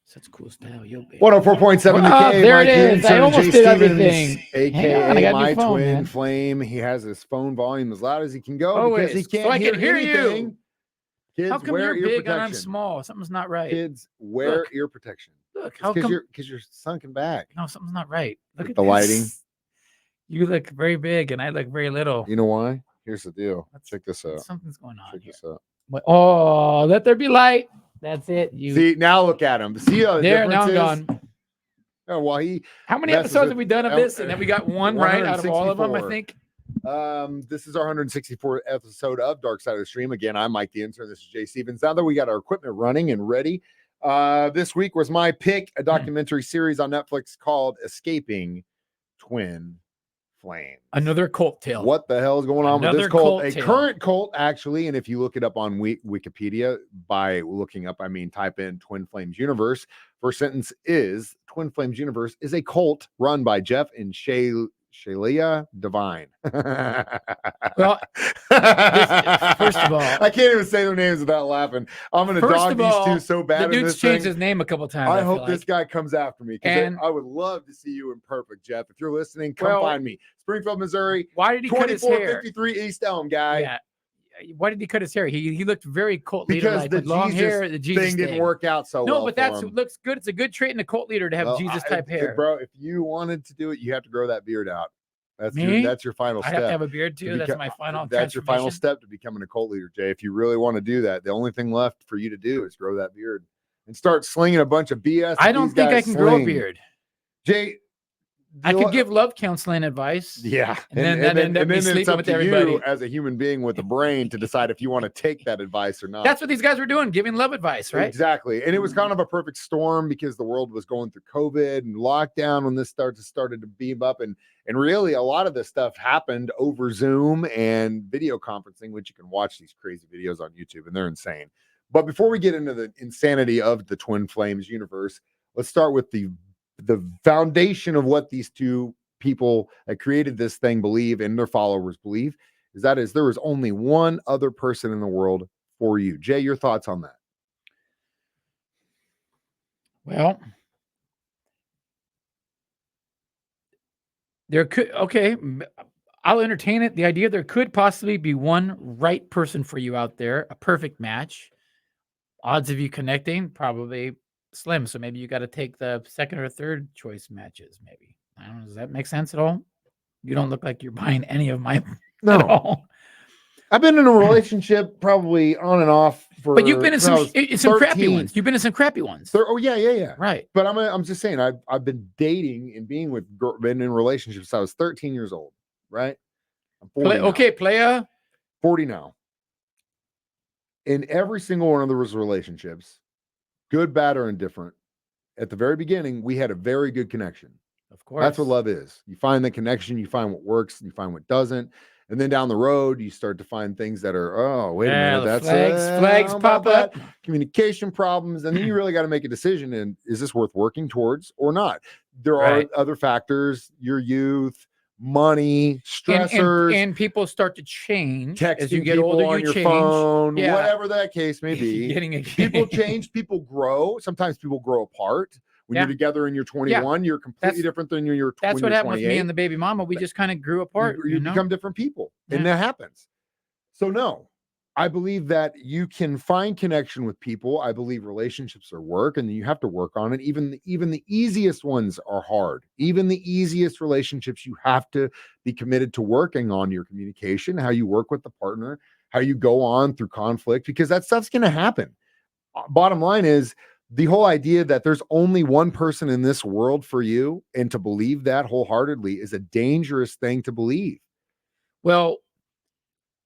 Such cool style, yo, baby. 104.7 The Cave. There Mike it is. Henson I and almost Jay did Stevens, everything. Hang on, I aka got my your phone, twin man. flame. He has his phone volume as loud as he can go Always. because he can't So I can hear anything. you. Kids, How come wear you're ear big and I'm protection. small? Something's not right. Kids, wear Look. ear protection. Look, how Because come? you're sunken back. No, something's not right. Look at The this. lighting. You look very big and I look very little. You know why? Here's the deal. Check this out. Something's going on Check here. this out. Oh, let there be light. That's it. You See, now look at him. See how the there. Now difference I'm is? gone. Oh, well, How many episodes have we done of this? And then we got one right out of all of them, I think. This is our 164th episode of Dark Side of the Stream. Again, I'm Mike the Intern. This is Jay Stevens. Now that we got our equipment running and ready, this week was my pick, a documentary series on Netflix called Escaping Twin Flames. Another cult tale. What the hell is going on with this cult? A tale. current cult, actually. And if you look it up on Wikipedia, by looking up, I mean, type in Twin Flames Universe. First sentence is Twin Flames Universe is a cult run by Jeff and Shalia Divine. Well, first of all, I can't even say their names without laughing. I'm going to dog these two so bad. The dude's changed his name a couple times. I hope this guy comes after me because I would love to see you in perfect, Jeff. If you're listening, come find me. Springfield, Missouri. Why did he cut his hair? 2453 East Elm, guy. Yeah. Why did he cut his hair? He looked very cult leader like with long hair. The Jesus thing didn't work out so well. No, but that's looks good. It's a good trait in a cult leader to have Jesus type hair, bro. If you wanted to do it, you have to grow that beard out. That's your final step. I have to have a beard too. That's my final. That's your final step to becoming a cult leader, Jay. If you really want to do that, the only thing left for you to do is grow that beard and start slinging a bunch of BS. I don't think I can grow a beard, Jay. I could give love counseling advice. Yeah. And then it's up to everybody. You as a human being with a brain to decide if you want to take that advice or not. That's what these guys were doing, giving love advice, right? Exactly. And it was kind of a perfect storm because the world was going through COVID and lockdown when this started to beam up. And really a lot of this stuff happened over Zoom and video conferencing, which you can watch these crazy videos on YouTube and they're insane. But before we get into the insanity of the Twin Flames universe, let's start with the foundation of what these two people that created this thing believe and their followers believe is there is only one other person in the world for you. Jay, your thoughts on that? Well, I'll entertain it. The idea there could possibly be one right person for you out there, a perfect match. Odds of you connecting, probably slim, so maybe you got to take the second or third choice matches. Maybe I don't know. Does that make sense at all? You don't look like you're buying any of my at all. I've been in a relationship probably on and off for. But you've been in some crappy ones. You've been in some crappy ones. Yeah. Right. But I'm just saying I've been dating and been in relationships since I was 13 years old. Right. I'm 40 playa. 40 now. In every single one of those relationships, good, bad, or indifferent, at the very beginning, we had a very good connection. Of course. That's what love is. You find the connection, you find what works, you find what doesn't. And then down the road, you start to find things that are, wait a minute, that's flags pop up. Communication problems. And then you really got to make a decision. And is this worth working towards or not? There are other factors, your youth, money, stressors, and people start to change as you get older. On your phone, whatever that case may be. People change, people grow. Sometimes people grow apart. When you're together and you're 21, you're completely different than you're. That's what happened with me and the baby mama. We just kind of grew apart. You become different people, and that happens. So no, I believe that you can find connection with people. I believe relationships are work, and you have to work on it. Even the easiest ones are hard. Even the easiest relationships, you have to be committed to working on your communication, how you work with the partner, how you go on through conflict, because that stuff's going to happen. Bottom line is, the whole idea that there's only one person in this world for you and to believe that wholeheartedly is a dangerous thing to believe. Well,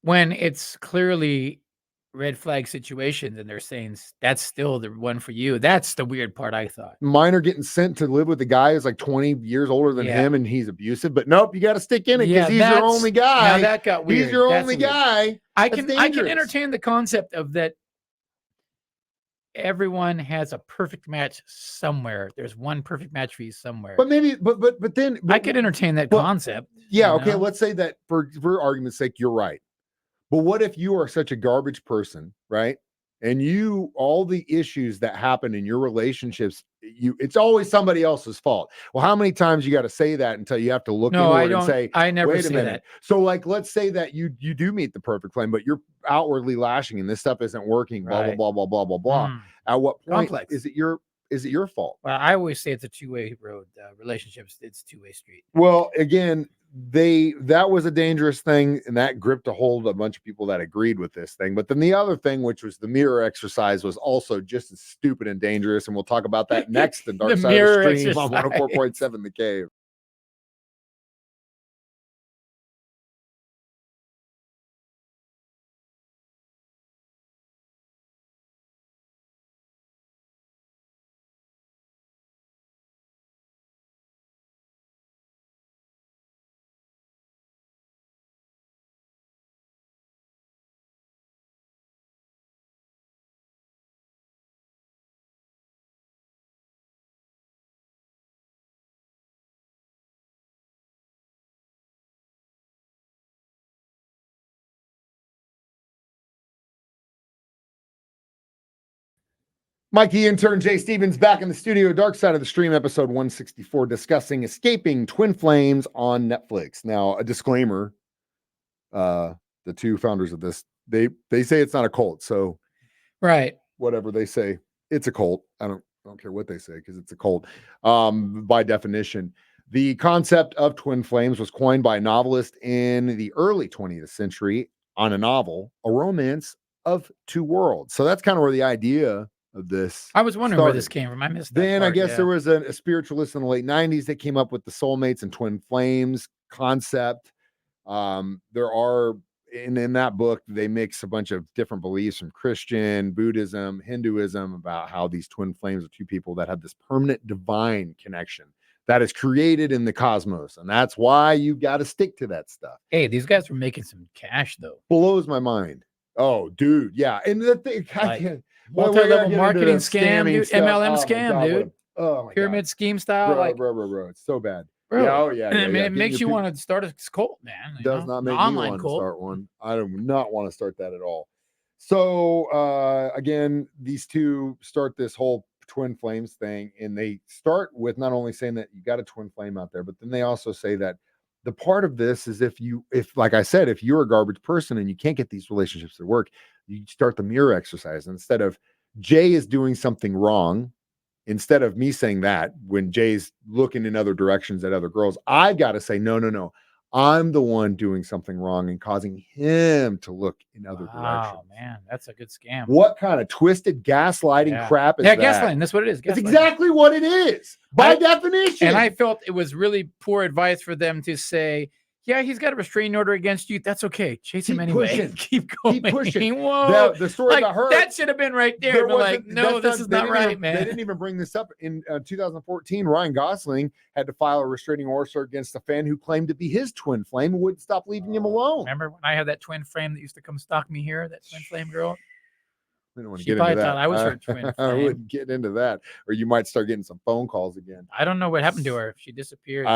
when it's clearly red flag situations and they're saying that's still the one for you, that's the weird part, I thought. Mine are getting sent to live with a guy who's like 20 years older than him and he's abusive, but nope, you got to stick in it because he's your only guy. Now that got weird. He's your only guy. I can entertain the concept of that. Everyone has a perfect match somewhere. There's one perfect match for you somewhere. But maybe, but then I could entertain that concept. Yeah. Okay. Let's say that for argument's sake, you're right. But what if you are such a garbage person, right? And all the issues that happen in your relationships it's always somebody else's fault. Well, how many times you got to say that until you have to look No, into I it and don't. say, I never wait a say minute. that. So like, let's say that you do meet the perfect flame, but you're outwardly lashing and this stuff isn't working, blah, Right. blah, blah, blah, blah, blah, blah. Mm. At what point Complex. is it your fault? Well, I always say it's a two-way road. Relationships, it's a two-way street. Well, again, that was a dangerous thing, and that gripped a hold of a bunch of people that agreed with this thing. But then the other thing, which was the mirror exercise, was also just as stupid and dangerous. And we'll talk about that next in Dark The Side of the mirror Stream on exercise. 104.7 The Cave. Mikey intern Jay Stevens back in the studio, Dark Side of the Stream, episode 164, discussing Escaping Twin Flames on Netflix. Now, a disclaimer: the two founders of this, they say it's not a cult, so Right. whatever they say, it's a cult. I don't care what they say because it's a cult. By definition, the concept of twin flames was coined by a novelist in the early 20th century on a novel, A Romance of Two Worlds. So that's kind of where the idea of this. I was wondering where this started. came from. I missed that. Then I part, guess yeah. there was a spiritualist in the late 90s that came up with the soulmates and twin flames concept. There are in that book, they mix a bunch of different beliefs from Christian, Buddhism, Hinduism about how these twin flames are two people that have this permanent divine connection that is created in the cosmos. And that's why you got to stick to that stuff. Hey, these guys were making some cash though. Blows my mind. Oh, dude. Yeah. And the thing, I can't. Multi-level marketing scam, dude. stuff. MLM Oh, scam, God, dude. Oh, my Pyramid God. scheme style. Bro. It's so bad. Bro. Yeah, oh, yeah. I mean, it Getting makes your you people- want to start a cult, man. Does not make An me online want to cult. start one. I do not want to start that at all. So again, these two start this whole twin flames thing, and they start with not only saying that you got a twin flame out there, but then they also say that the part of this is if like I said, if you're a garbage person and you can't get these relationships to work, you start the mirror exercise. Instead of Jay is doing something wrong, instead of me saying that when Jay's looking in other directions at other girls, I've got to say, no. I'm the one doing something wrong and causing him to look in other directions. Wow, man, that's a good scam. What kind of twisted gaslighting crap is that? Gaslighting. That's what it is. It's Gaslighting. exactly what it is by definition. And I felt it was really poor advice for them to say, yeah, he's got a restraining order against you. That's okay. Chase him anyway. Pushing. Keep going. Keep pushing. Whoa. The story like, about her. That should have been right there. But like, no, this is not right, man. They didn't even bring this up. In 2014, Ryan Gosling had to file a restraining order against a fan who claimed to be his twin flame and wouldn't stop leaving him alone. Remember when I had that twin flame that used to come stalk me here? That twin flame girl? I don't want to She get into probably that. thought I was her twin I flame. wouldn't get into that, or you might start getting some phone calls again. I don't know what happened to her. She disappeared.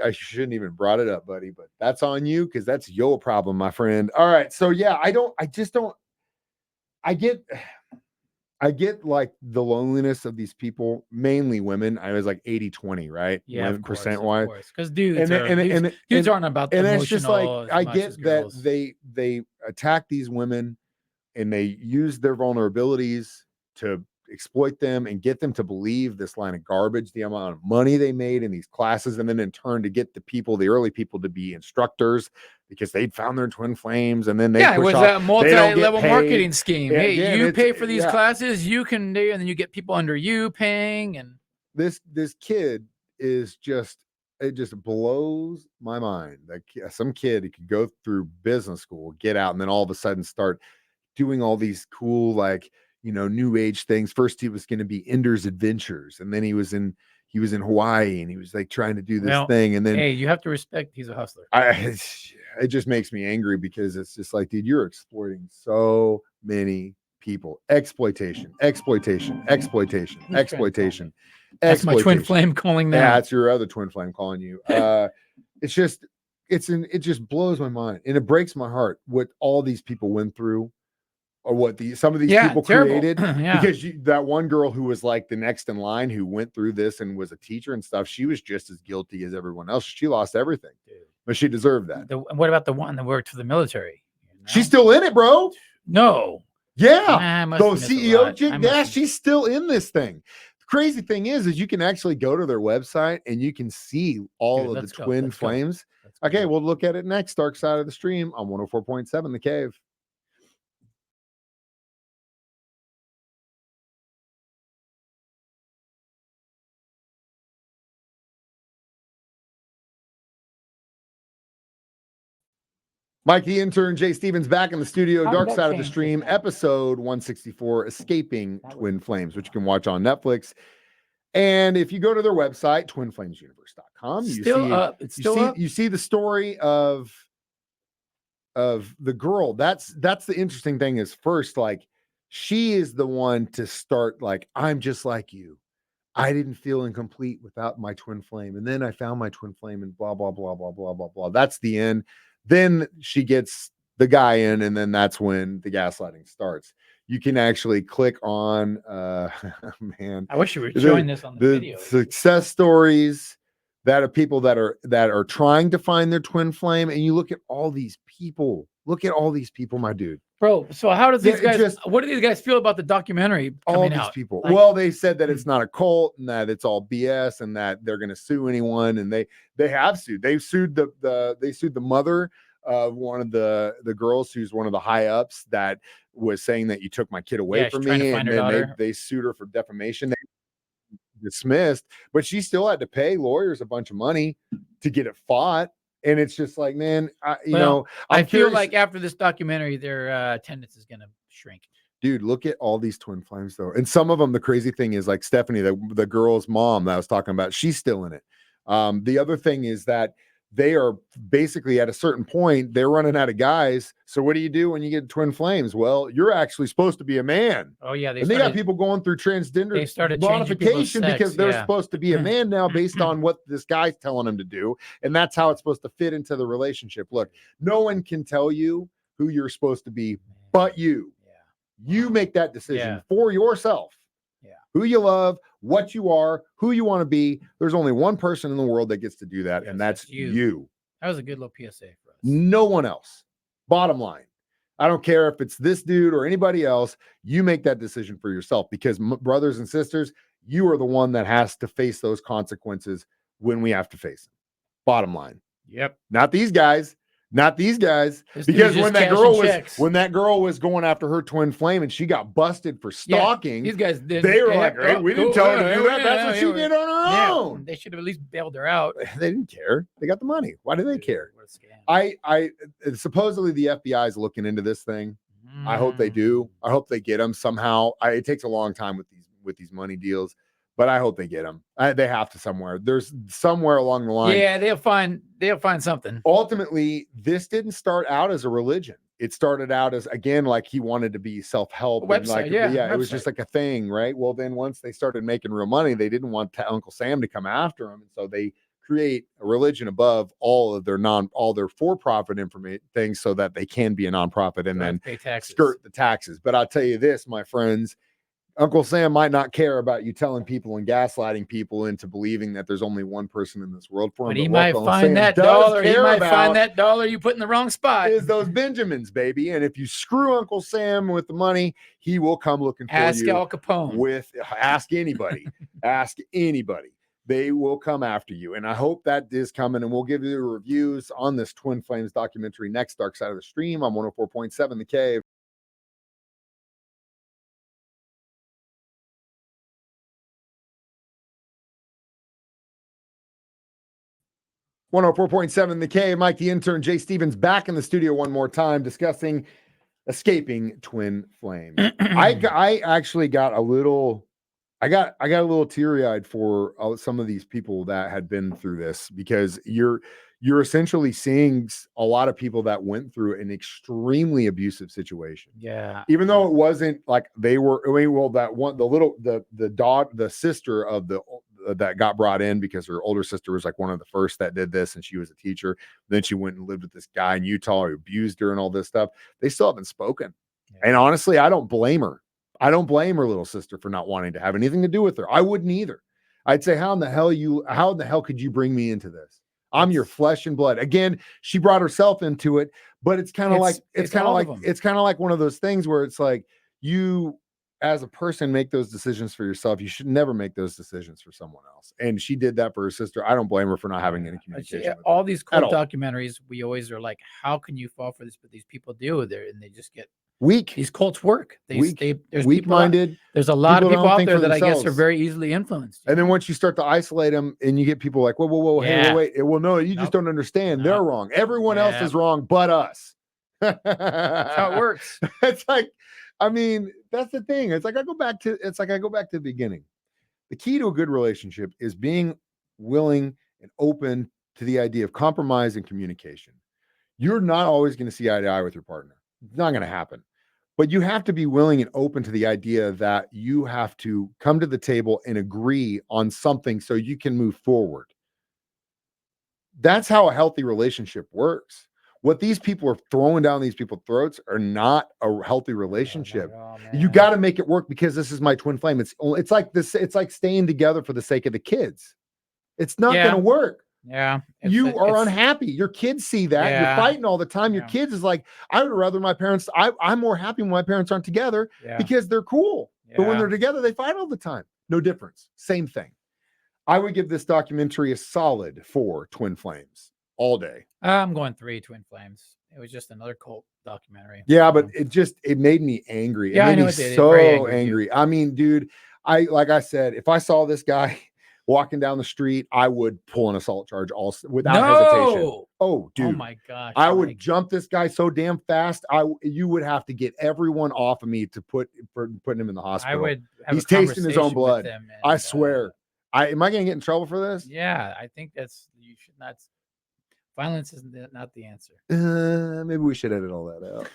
I shouldn't even brought it up, buddy, but that's on you because that's your problem, my friend. All right. So yeah, I get like the loneliness of these people, mainly women. I was like 80-20 , right? Yeah, of percent wise. Because dudes, dudes aren't about the and emotional. it's just like I much get as that girls. they attack these women and they use their vulnerabilities to exploit them and get them to believe this line of garbage, the amount of money they made in these classes, and then in turn to get the early people to be instructors because they'd found their twin flames, and then they it was a multi-level marketing scheme. Yeah, Hey, again, you pay for these classes, you can do, and then you get people under you paying. And this kid is it just blows my mind. Like some kid, he could go through business school, get out, and then all of a sudden start doing all these cool, like, new age things. First, he was going to be Ender's Adventures, and then he was in Hawaii, and he was like trying to do this thing. And then, hey, you have to respect he's a hustler. It just makes me angry because it's just like, dude, you're exploiting so many people. Exploitation. That's my twin flame calling them. Yeah, it's your other twin flame calling you. It just blows my mind, and it breaks my heart what all these people went through or what some of these Yeah, people terrible. created. Yeah. Because that one girl who was like the next in line who went through this and was a teacher and stuff, she was just as guilty as everyone else. She lost everything, but she deserved that. What about the one that worked for the military? She's still in it, bro. No. Yeah. I must The have missed a CEO lot. chick, I must yeah, have- she's still in this thing. The crazy thing is you can actually go to their website and you can see all Dude, of the let's go, twin let's go. flames. Let's go. Okay, we'll look at it next. Dark Side of the Stream on 104.7 The Cave. Mike the Intern, Jay Stevens back in the studio. How did Dark that Side of the change Stream, just now? episode 164, Escaping Twin Flames, which you can watch on Netflix. And if you go to their website, twinflamesuniverse.com, you Still see up. It's still up. you see the story of the girl. That's the interesting thing is first, like, she is the one to start, like, I'm just like you. I didn't feel incomplete without my twin flame. And then I found my twin flame and blah, blah, blah, blah, blah, blah, blah. That's the end. Then she gets the guy in, and then that's when the gaslighting starts. You can actually click on man. I wish you were showing this on the video. Success stories that are people that are trying to find their twin flame. And you look at all these people. Look at all these people, my dude. Bro, so how does these Yeah, guys what do these guys feel about the documentary All coming these out? people. Like- Well, they said that it's not a cult and that it's all BS and that they're going to sue anyone. And they have sued. They've sued the mother of one of the girls who's one of the high ups that was saying that you took my kid away Yeah, from she's trying to me, find and her then daughter. they sued her for defamation. They dismissed, but she still had to pay lawyers a bunch of money to get it fought. And it's just like, man, Well, I I'm feel curious. like after this documentary, their attendance is gonna shrink. Dude, look at all these twin flames though. And some of them, the crazy thing is like Stephanie, the girl's mom that I was talking about, she's still in it. The other thing is that they are basically at a certain point, they're running out of guys. So what do you do when you get twin flames? Well, you're actually supposed to be a man. Oh yeah, And they got people going through transgender they started changing people's modification sex, because they're yeah. supposed to be a man now based on what this guy's telling them to do. And that's how it's supposed to fit into the relationship. Look, no one can tell you who you're supposed to be but you. You make that decision for yourself. Yeah. Who you love, what you are, who you want to be. There's only one person in the world that gets to do that, and that's you. That was a good little PSA for us. No one else. Bottom line. I don't care if it's this dude or anybody else. You make that decision for yourself because brothers and sisters, you are the one that has to face those consequences when we have to face them. Bottom line. Yep. Not these guys. Not these guys. This Because dude's when just that girl cashing checks. when that girl was going after her twin flame and she got busted for stalking, These guys did. they were like, hey, we didn't tell her to do that. That's what she did on her Yeah, own. they should have at least bailed her out. They didn't care. They got the money. Why do they care? What a scam. I supposedly the FBI is looking into this thing. I hope they do. I hope they get them somehow. It takes a long time with these money deals, but I hope they get them. They have to somewhere. There's somewhere along the line. Yeah, they'll find something. Ultimately, this didn't start out as a religion. It started out as, again, like he wanted to be self-help. A And like, website, yeah, it was just like a thing, right? Well, then once they started making real money, they didn't want Uncle Sam to come after them, and so they create a religion above all their for-profit information things so that they can be a nonprofit and then Pay taxes. skirt the taxes. But I'll tell you this, my friends, Uncle Sam might not care about you telling people and gaslighting people into believing that there's only one person in this world for him. But he what might Uncle find Sam that does dollar. He care might about find that dollar you put in the wrong spot. is those Benjamins, baby. And if you screw Uncle Sam with the money, he will come looking for Ask you. Al Capone. Ask anybody. Ask anybody. They will come after you. And I hope that is coming. And we'll give you the reviews on this Twin Flames documentary next, Dark Side of the Stream on 104.7 The Cave. .7 The Cave. Mike the Intern, Jay Stevens back in the studio one more time discussing Escaping Twin Flames. I actually got a little teary-eyed for some of these people that had been through this, because you're essentially seeing a lot of people that went through an extremely abusive situation. Yeah. Even though it wasn't like they were, the sister of that got brought in because her older sister was like one of the first that did this, and she was a teacher. Then she went and lived with this guy in Utah who abused her and all this stuff. They still haven't spoken. And honestly, I don't blame her. I don't blame her little sister for not wanting to have anything to do with her. I wouldn't either. I'd say, how in the hell could you bring me into this? I'm your flesh and blood. Again, she brought herself into it, but it's kind of like one of those things where it's like you as a person make those decisions for yourself. You should never make those decisions for someone else. And she did that for her sister. I don't blame her for not having any communication. All these cult documentaries, we always are like, how can you fall for this? But these people do there, and they just get weak. These cults work. There's weak-minded. There's a lot of people out there that I guess are very easily influenced. And then once you start to isolate them, and you get people like, whoa, hey, wait, well, no, you just don't understand. They're wrong. Everyone else is wrong, but us. That's how it works. It's like, I mean, that's the thing. It's like I go back to the beginning. The key to a good relationship is being willing and open to the idea of compromise and communication. You're not always going to see eye to eye with your partner. It's not going to happen. But you have to be willing and open to the idea that you have to come to the table and agree on something so you can move forward. That's how a healthy relationship works. What these people are throwing down these people's throats are not a healthy relationship. You got to make it work because this is my twin flame. It's like this. It's like staying together for the sake of the kids. It's not going to work. Yeah. You are unhappy. Your kids see that. You're fighting all the time. Your kids is like, I would rather my parents, I'm more happy when my parents aren't together because they're cool. But when they're together, they fight all the time. No difference. Same thing. I would give this documentary a solid 4 twin flames all day. I'm going 3 twin flames. It was just another cult documentary. Yeah, but it made me angry. Yeah, it made me so angry. I mean, dude, like I said, if I saw this guy walking down the street, I would pull an assault charge without hesitation. Oh, dude. Oh my gosh. I would jump this guy so damn fast. You would have to get everyone off of me to putting him in the hospital. I would have He's tasting his own blood. I swear. Am I going to get in trouble for this? Yeah, I think you should not. Violence is not the answer. Maybe we should edit all that out.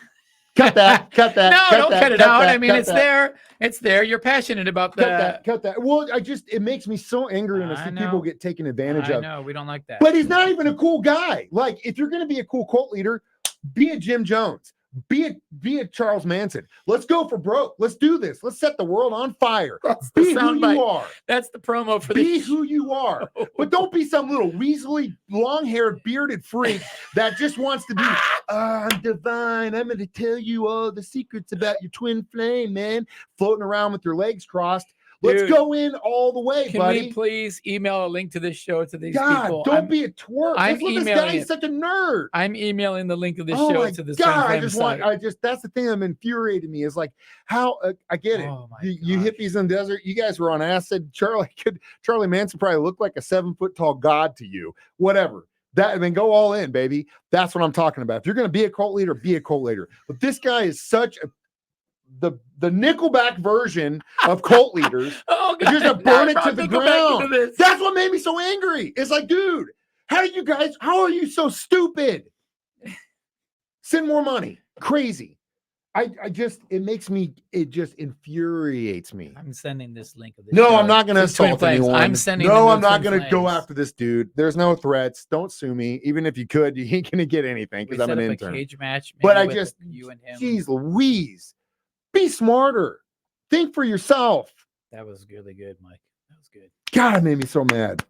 Cut that. No, don't cut it out. I mean, it's there. It's there. You're passionate about that. Cut that. Well, it makes me so angry when I see people get taken advantage of. No, we don't like that. But he's not even a cool guy. Like, if you're going to be a cool cult leader, be a Jim Jones. Be a Charles Manson. Let's go for broke. Let's do this. Let's set the world on fire. Be who you are. That's the promo for Be who you are. But don't be some little weaselly, long-haired, bearded freak that just wants to be, I'm divine. I'm going to tell you all the secrets about your twin flame, man. Floating around with your legs crossed. Let's go in all the way, buddy. Can we please email a link to this show to these people? Don't be a twerp. This guy is such a nerd. I'm emailing the link of this show to this. God, that's the thing that infuriated me is like how I get it. You hippies in the desert, you guys were on acid. Charlie Manson probably looked like a 7-foot tall god to you. Whatever. Then go all in, baby. That's what I'm talking about. If you're going to be a cult leader, be a cult leader. But this guy is such the Nickelback version of cult leaders. Oh, God. You're just burn it to the ground. That's what made me so angry. It's like, dude, how are you so stupid? Send more money. Crazy. It just infuriates me. I'm sending this link. I'm not going to assault anyone. I'm sending. I'm not going to go after this dude. There's no threats. Don't sue me. Even if you could, you ain't going to get anything because I'm an intern. A cage match. But you and him. Geez Louise. Be smarter. Think for yourself. That was really good, Mike. That was good. God, it made me so mad.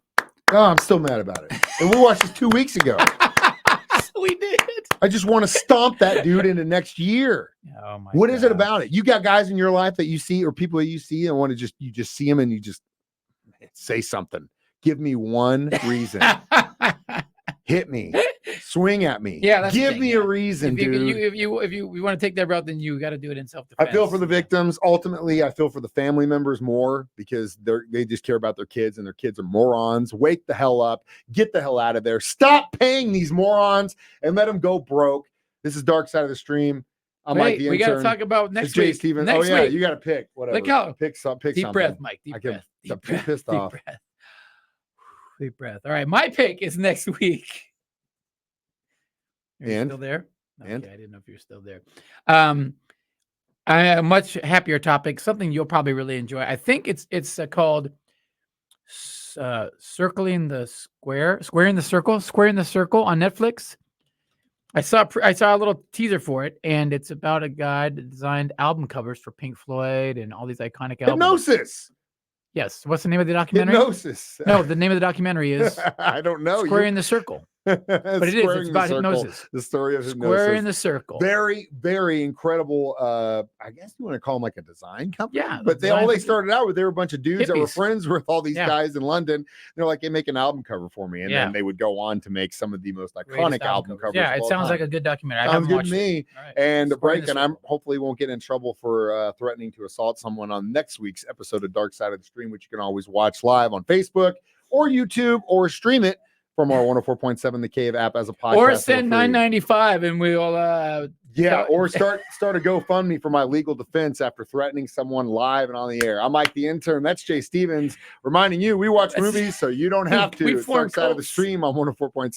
Oh, I'm still mad about it. And we watched this 2 weeks ago. We did. I just want to stomp that dude into next year. Oh my! What is it about it? You got guys in your life that you see, or people that you see, and want to you just see them and you just say something. Give me one reason. Hit me. Swing at me. Yeah, give me a reason, dude. If you want to take that route, then you got to do it in self-defense. I feel for the victims. Ultimately, I feel for the family members more because they just care about their kids, and their kids are morons. Wake the hell up. Get the hell out of there. Stop paying these morons and let them go broke. This is Dark Side of the Stream. I'm Mike the intern. We got to talk about next week. Jay Stevens. Next week. You got to pick. Whatever. Look how pick something. Deep breath, Mike. Deep breath. Deep breath. Pissed off. Deep breath. All right, my pick is next week. Are you still there? Okay, I didn't know if you're still there. A much happier topic, something you'll probably really enjoy. I think it's called Square in the Circle on Netflix. I saw a little teaser for it, and it's about a guy that designed album covers for Pink Floyd and all these iconic albums. Hypnosis. Yes. What's the name of the documentary? Hypnosis. No, the name of the documentary is I don't know. Squaring the Circle. But it is. It's about hypnosis. The story of hypnosis. Squaring the Circle. Very, very incredible. I guess you want to call them like a design company. Yeah, But they started out with, they were a bunch of dudes that were Hippies. friends with all these Yeah. guys in London. They're like, hey, make an album cover for me. And Yeah. then they would go on to make some of the most Greatest iconic album covers. Yeah, of it all sounds time. like a good documentary. I Sounds haven't good watched to me. it. All right. And Squaring break, the and I'm Circle. hopefully won't get in trouble for threatening to assault someone on next week's episode of Dark Side of the Stream, which you can always watch live on Facebook or YouTube or stream it from our 104.7 The Cave app as a podcast. Or for send free. $9.95 and we'll Yeah, So- or start a GoFundMe for my legal defense after threatening someone live and on the air. I'm Mike the Intern. That's Jay Stevens reminding you we watch movies, so you don't have to. We It's form Dark Side of the cults. Stream on 104.7